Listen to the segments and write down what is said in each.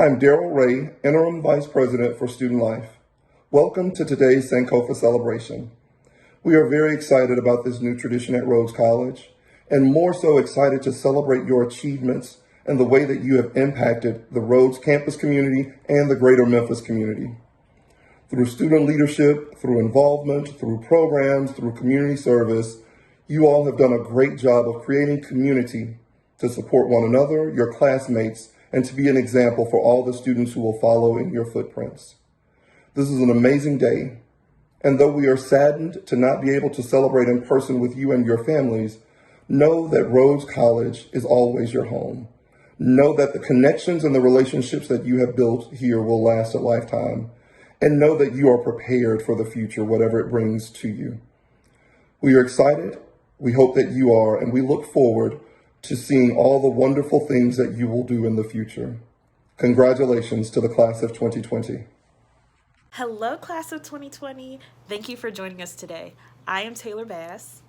I'm Daryl Ray, Interim Vice President for Student Life. Welcome to today's Sankofa Celebration. We are very excited about this new tradition at Rhodes College, and more so excited to celebrate your achievements and the way that you have impacted the Rhodes campus community and the greater Memphis community. Through student leadership, through involvement, through programs, through community service, you all have done a great job of creating community to support one another, your classmates, and to be an example for all the students who will follow in your footprints. This is an amazing day, and though we are saddened to not be able to celebrate in person with you and your families, know that Rhodes College is always your home. Know that the connections and the relationships that you have built here will last a lifetime, and know that you are prepared for the future, whatever it brings to you. We are excited, we hope that you are, and we look forward to seeing all the wonderful things that you will do in the future. Congratulations to the class of 2020. Hello, class of 2020. Thank you for joining us today. I am Taylor Bass.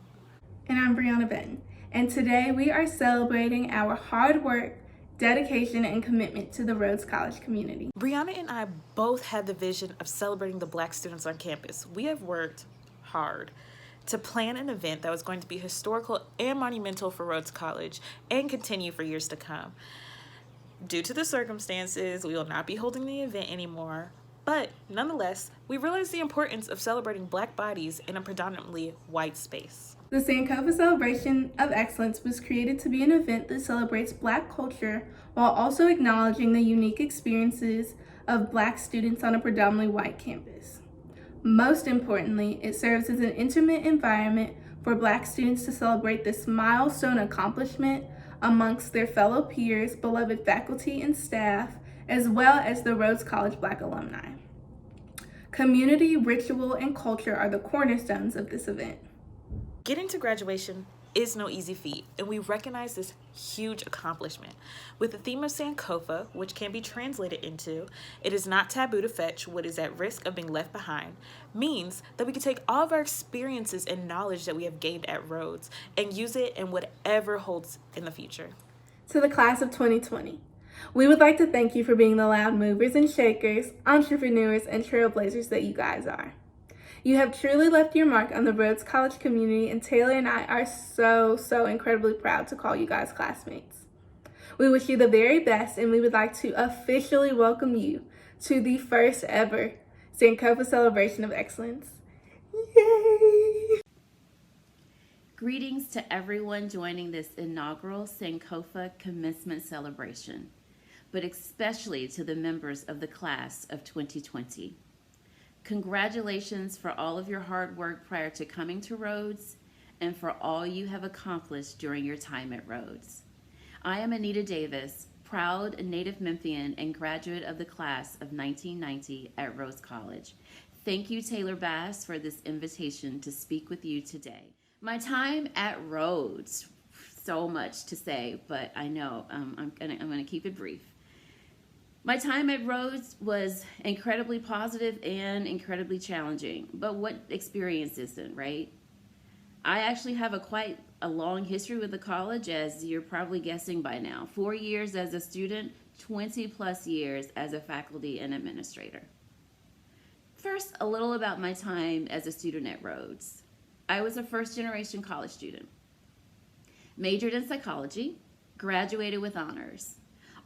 And I'm Brianna Benton. And today we are celebrating our hard work, dedication, and commitment to the Rhodes College community. Brianna and I both had the vision of celebrating the Black students on campus. We have worked hard to plan an event that was going to be historical and monumental for Rhodes College and continue for years to come. Due to the circumstances, we will not be holding the event anymore, but nonetheless, we realized the importance of celebrating Black bodies in a predominantly white space. The Sankofa Celebration of Excellence was created to be an event that celebrates Black culture while also acknowledging the unique experiences of Black students on a predominantly white campus. Most importantly, it serves as an intimate environment for Black students to celebrate this milestone accomplishment amongst their fellow peers, beloved faculty and staff, as well as the Rhodes College Black alumni. Community, ritual, and culture are the cornerstones of this event. Getting to graduation is no easy feat, and we recognize this huge accomplishment. With the theme of Sankofa, which can be translated into, "It is not taboo to fetch what is at risk of being left behind," means that we can take all of our experiences and knowledge that we have gained at Rhodes and use it in whatever holds in the future. To the class of 2020, we would like to thank you for being the loud movers and shakers, entrepreneurs, and trailblazers that you guys are. You have truly left your mark on the Rhodes College community, and Taylor and I are so incredibly proud to call you guys classmates. We wish you the very best, and we would like to officially welcome you to the first ever Sankofa Celebration of Excellence. Yay! Greetings to everyone joining this inaugural Sankofa Commencement Celebration, but especially to the members of the class of 2020. Congratulations for all of your hard work prior to coming to Rhodes and for all you have accomplished during your time at Rhodes. I am Anita Davis, proud native Memphian and graduate of the class of 1990 at Rhodes College. Thank you, Taylor Bass, for this invitation to speak with you today. My time at Rhodes, so much to say, but I know I'm gonna keep it brief. My time at Rhodes was incredibly positive and incredibly challenging, but what experience isn't, right? I actually have quite a long history with the college, as you're probably guessing by now. 4 years as a student, 20 plus years as a faculty and administrator. First, a little about my time as a student at Rhodes. I was a first-generation college student, majored in psychology, graduated with honors.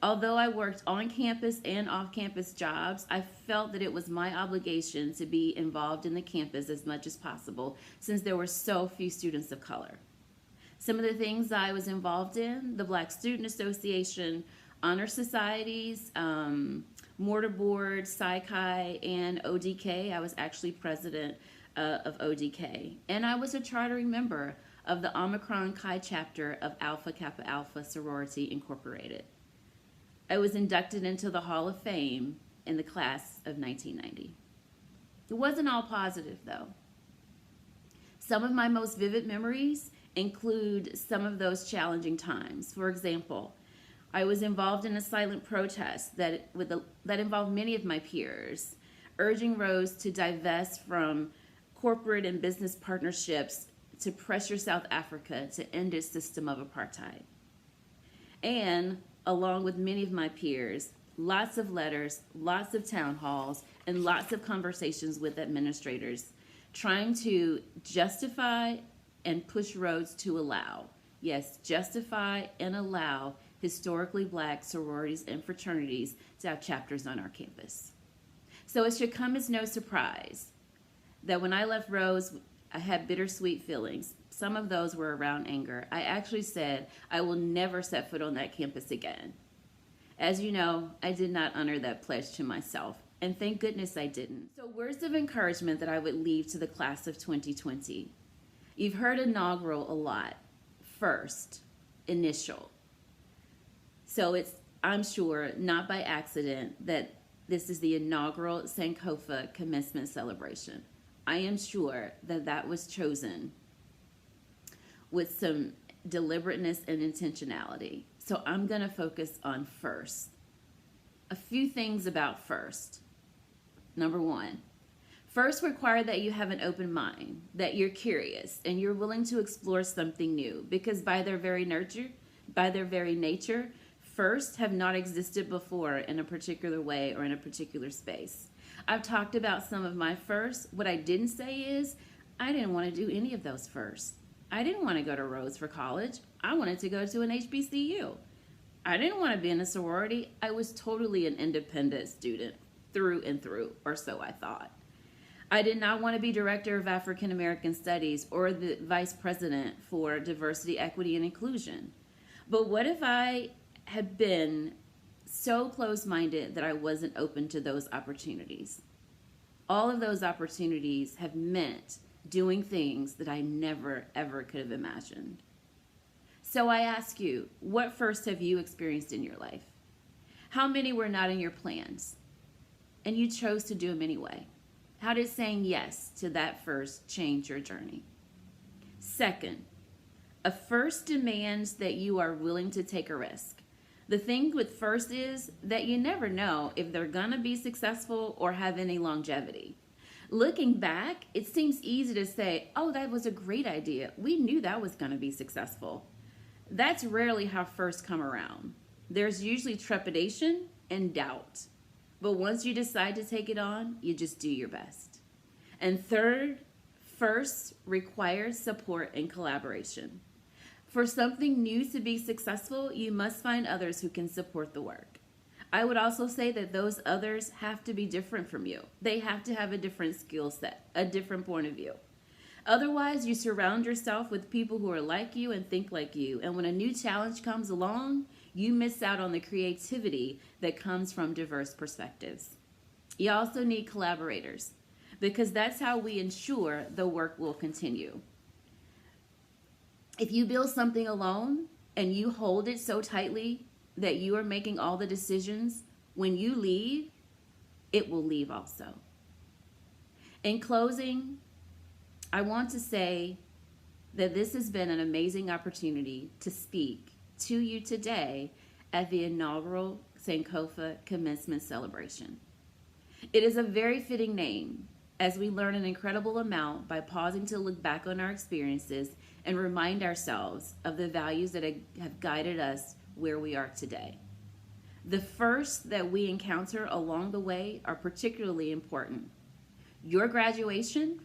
Although I worked on campus and off-campus jobs, I felt that it was my obligation to be involved in the campus as much as possible since there were so few students of color. Some of the things I was involved in: the Black Student Association, honor societies, mortar board, Psi-Chi, and ODK. I was actually president of ODK. And I was a chartering member of the Omicron Chi chapter of Alpha Kappa Alpha Sorority Incorporated. I was inducted into the Hall of Fame in the class of 1990. It wasn't all positive, though. Some of my most vivid memories include some of those challenging times. For example, I was involved in a silent protest that involved many of my peers, urging Rhodes to divest from corporate and business partnerships to pressure South Africa to end its system of apartheid. And along with many of my peers, lots of letters, lots of town halls, and lots of conversations with administrators, trying to justify and push Rhodes to allow, yes, justify and allow historically Black sororities and fraternities to have chapters on our campus. So it should come as no surprise that when I left Rhodes, I had bittersweet feelings. Some of those were around anger. I actually said I will never set foot on that campus again. As you know, I did not honor that pledge to myself, and thank goodness I didn't. So words of encouragement that I would leave to the class of 2020. You've heard inaugural a lot. First, initial. So it's, I'm sure, not by accident that this is the inaugural Sankofa commencement celebration. I am sure that that was chosen with some deliberateness and intentionality. So I'm going to focus on first. A few things about first. Number one, first require that you have an open mind, that you're curious and you're willing to explore something new, because by their very nature, first have not existed before in a particular way or in a particular space. I've talked about some of my firsts. What I didn't say is I didn't want to do any of those firsts. I didn't want to go to Rhodes for college. I wanted to go to an HBCU. I didn't want to be in a sorority. I was totally an independent student through and through, or so I thought. I did not want to be director of African American Studies or the vice president for diversity, equity, and inclusion. But what if I had been so closed-minded that I wasn't open to those opportunities? All of those opportunities have meant doing things that I never, ever could have imagined. So I ask you, what first have you experienced in your life? How many were not in your plans and you chose to do them anyway? How did saying yes to that first change your journey? Second, a first demands that you are willing to take a risk. The thing with first is that you never know if they're gonna be successful or have any longevity. Looking back, it seems easy to say, oh, that was a great idea. We knew that was gonna be successful. That's rarely how firsts come around. There's usually trepidation and doubt. But once you decide to take it on, you just do your best. And third, first requires support and collaboration. For something new to be successful, you must find others who can support the work. I would also say that those others have to be different from you. They have to have a different skill set, a different point of view. Otherwise, you surround yourself with people who are like you and think like you. And when a new challenge comes along, you miss out on the creativity that comes from diverse perspectives. You also need collaborators, because that's how we ensure the work will continue. If you build something alone and you hold it so tightly that you are making all the decisions, when you leave, it will leave also. In closing, I want to say that this has been an amazing opportunity to speak to you today at the inaugural Sankofa Commencement Celebration. It is a very fitting name, as we learn an incredible amount by pausing to look back on our experiences and remind ourselves of the values that have guided us where we are today. The firsts that we encounter along the way are particularly important. Your graduation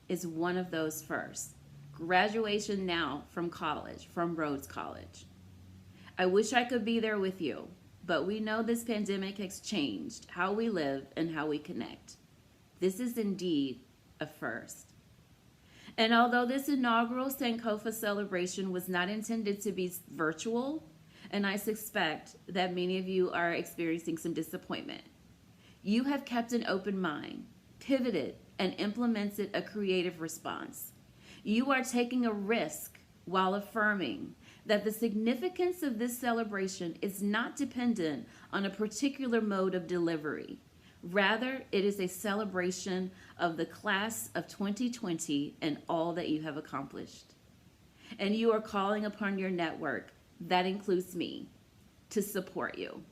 is one of those firsts. Graduation now from college, from Rhodes College. I wish I could be there with you, but we know this pandemic has changed how we live and how we connect. This is indeed a first. And although this inaugural Sankofa celebration was not intended to be virtual, and I suspect that many of you are experiencing some disappointment, you have kept an open mind, pivoted, and implemented a creative response. You are taking a risk while affirming that the significance of this celebration is not dependent on a particular mode of delivery. Rather, it is a celebration of the class of 2020 and all that you have accomplished. And you are calling upon your network, that includes me, to support you.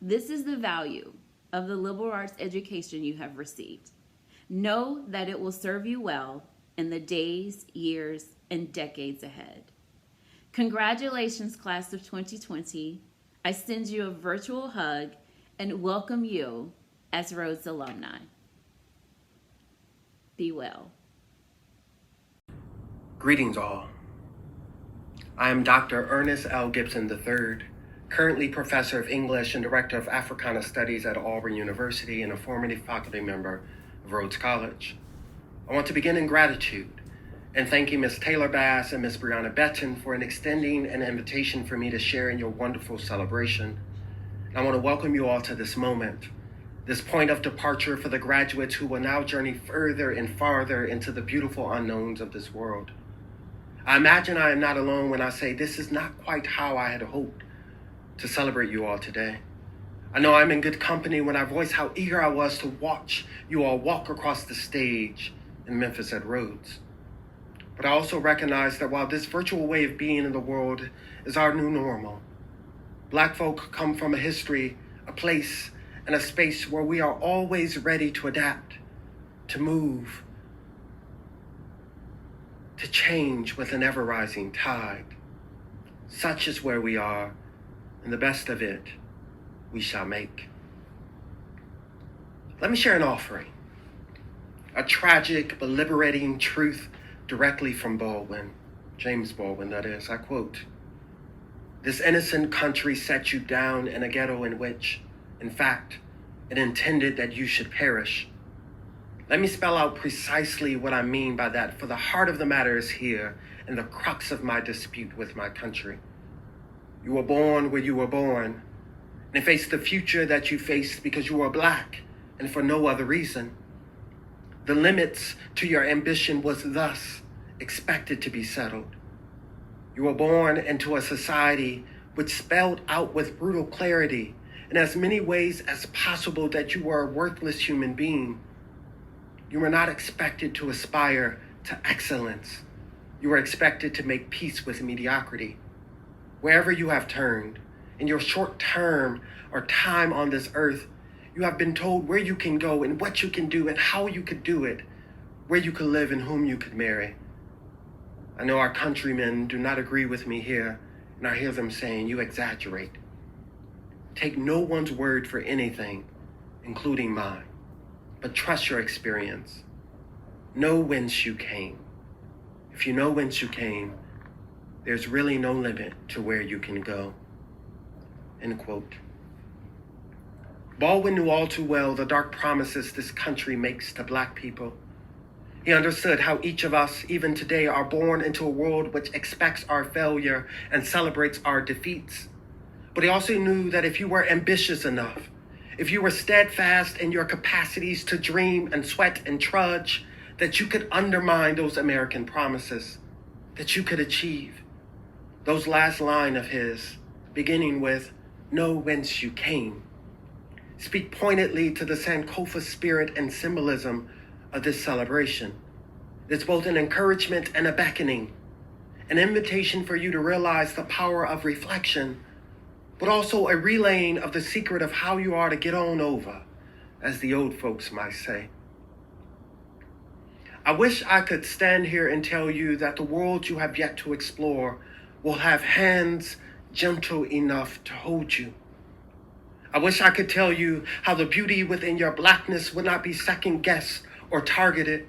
This is the value of the liberal arts education you have received. Know that it will serve you well in the days, years, and decades ahead. Congratulations, class of 2020. I send you a virtual hug and welcome you as Rhodes alumni. Be well. Greetings all. I am Dr. Ernest L. Gibson III, currently Professor of English and Director of Africana Studies at Auburn University and a formative faculty member of Rhodes College. I want to begin in gratitude and thanking Ms. Taylor Bass and Ms. Brianna Betton for extending an invitation for me to share in your wonderful celebration. I want to welcome you all to this moment, this point of departure for the graduates who will now journey further and farther into the beautiful unknowns of this world. I imagine I am not alone when I say this is not quite how I had hoped to celebrate you all today. I know I'm in good company when I voice how eager I was to watch you all walk across the stage in Memphis at Rhodes. But I also recognize that while this virtual way of being in the world is our new normal, Black folk come from a history, a place, and a space where we are always ready to adapt, to move, to change with an ever-rising tide. Such is where we are, and the best of it we shall make. Let me share an offering, a tragic but liberating truth directly from Baldwin, James Baldwin, that is. I quote, "This innocent country set you down in a ghetto in which, in fact, it intended that you should perish. Let me spell out precisely what I mean by that, for the heart of the matter is here, and the crux of my dispute with my country. You were born where you were born, and faced the future that you faced because you were Black, and for no other reason. The limits to your ambition was thus expected to be settled. You were born into a society which spelled out with brutal clarity in as many ways as possible that you were a worthless human being. You were not expected to aspire to excellence. You were expected to make peace with mediocrity. Wherever you have turned, in your short term or time on this earth, you have been told where you can go and what you can do and how you could do it, where you could live and whom you could marry. I know our countrymen do not agree with me here, and I hear them saying, you exaggerate. Take no one's word for anything, including mine, but trust your experience. Know whence you came. If you know whence you came, there's really no limit to where you can go." End quote. Baldwin knew all too well the dark promises this country makes to Black people. He understood how each of us, even today, are born into a world which expects our failure and celebrates our defeats. But he also knew that if you were ambitious enough, if you were steadfast in your capacities to dream and sweat and trudge, that you could undermine those American promises, that you could achieve. Those last line of his, beginning with, "Know whence you came," speak pointedly to the Sankofa spirit and symbolism of this celebration. It's both an encouragement and a beckoning, an invitation for you to realize the power of reflection, but also a relaying of the secret of how you are to get on over, as the old folks might say. I wish I could stand here and tell you that the world you have yet to explore will have hands gentle enough to hold you. I wish I could tell you how the beauty within your Blackness would not be second-guessed or targeted.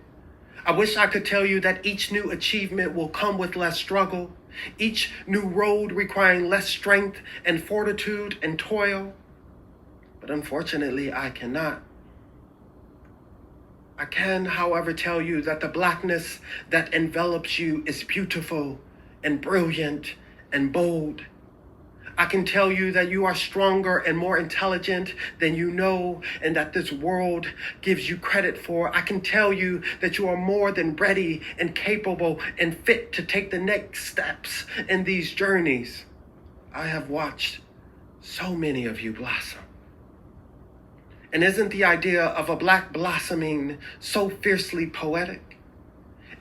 I wish I could tell you that each new achievement will come with less struggle, each new road requiring less strength and fortitude and toil. But unfortunately, I cannot. I can, however, tell you that the Blackness that envelops you is beautiful and brilliant and bold. I can tell you that you are stronger and more intelligent than you know and that this world gives you credit for. I can tell you that you are more than ready and capable and fit to take the next steps in these journeys. I have watched so many of you blossom. And isn't the idea of a Black blossoming so fiercely poetic?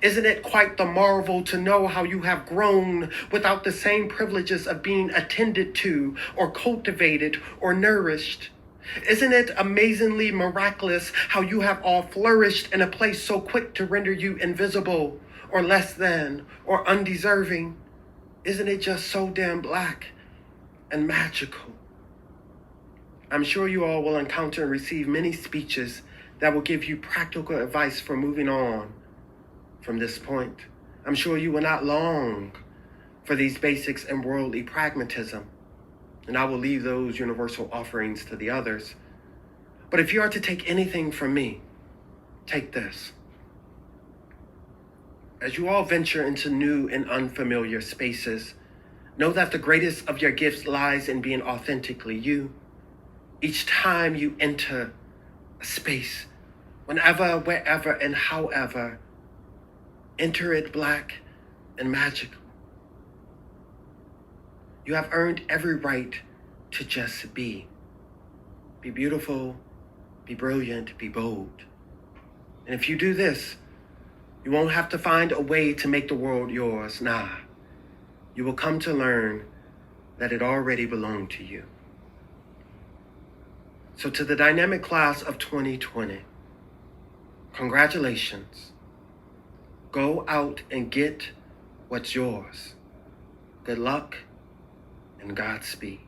Isn't it quite the marvel to know how you have grown without the same privileges of being attended to or cultivated or nourished? Isn't it amazingly miraculous how you have all flourished in a place so quick to render you invisible or less than or undeserving? Isn't it just so damn Black and magical. I'm sure you all will encounter and receive many speeches that will give you practical advice for moving on from this point. I'm sure you will not long for these basics and worldly pragmatism, and I will leave those universal offerings to the others. But if you are to take anything from me, take this. As you all venture into new and unfamiliar spaces, know that the greatest of your gifts lies in being authentically you. Each time you enter a space, whenever, wherever, and however, enter it black and magical. You have earned every right to just be. Be beautiful, be brilliant, be bold. And if you do this, you won't have to find a way to make the world yours. Nah, you will come to learn that it already belonged to you. So to the dynamic class of 2020, congratulations. Go out and get what's yours. Good luck and Godspeed.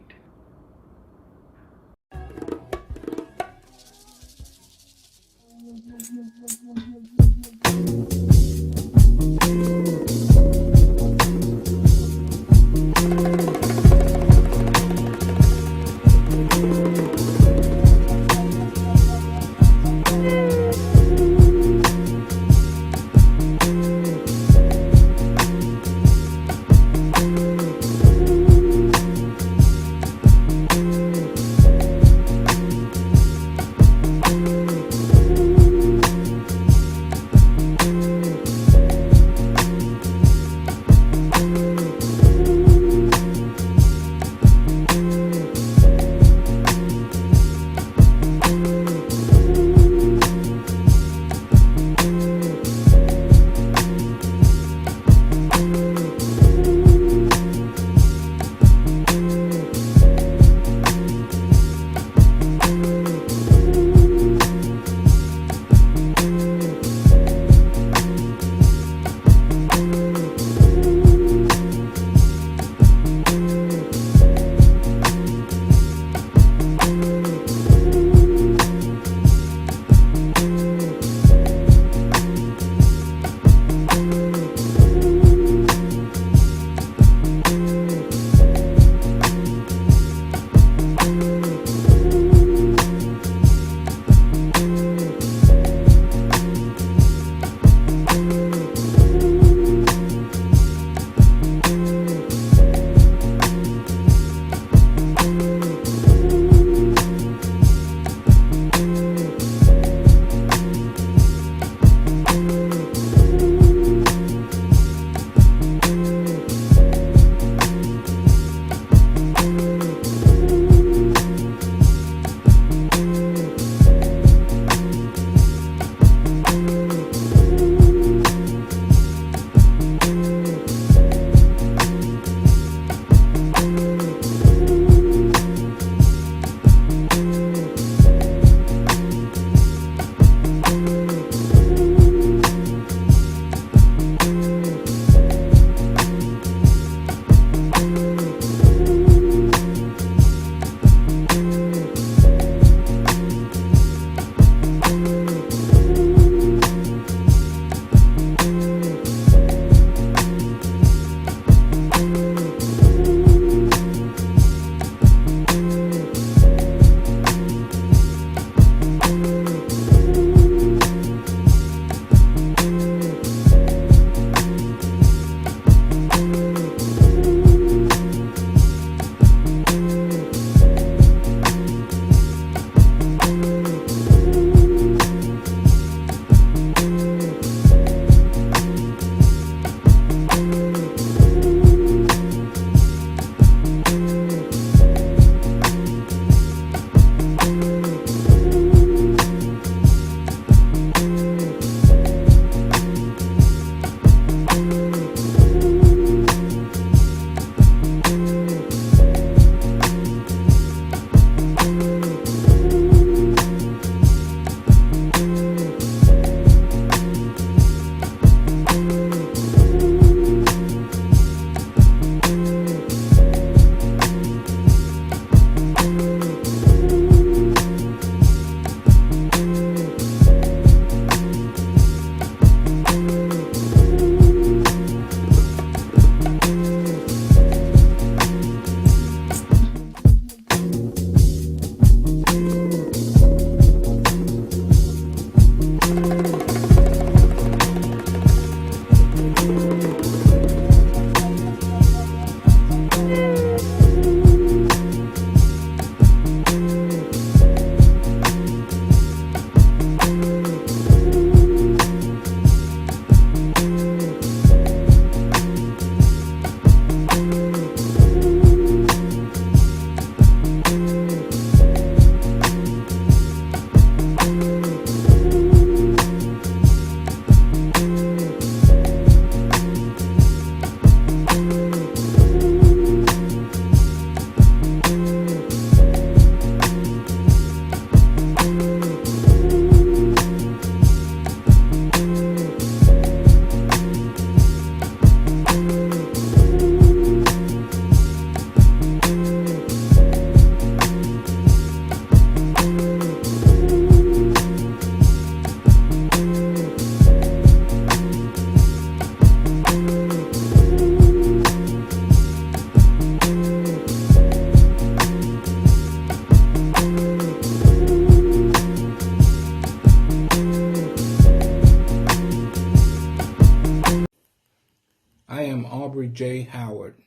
J. Howard.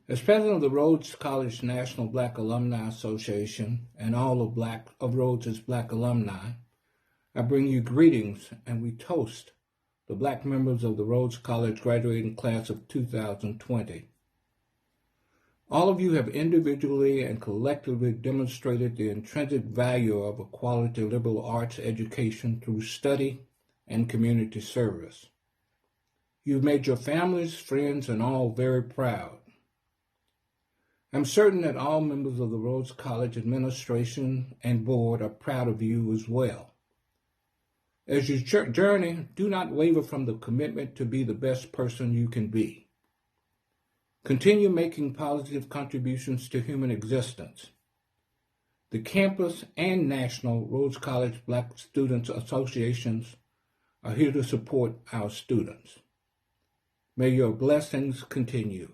As president of the Rhodes College National Black Alumni Association and all of Rhodes' Black alumni, I bring you greetings and we toast the Black members of the Rhodes College graduating class of 2020. All of you have individually and collectively demonstrated the intrinsic value of a quality liberal arts education through study and community service. You've made your families, friends, and all very proud. I'm certain that all members of the Rhodes College administration and board are proud of you as well. As you journey, do not waver from the commitment to be the best person you can be. Continue making positive contributions to human existence. The campus and national Rhodes College Black Students Associations are here to support our students. May your blessings continue.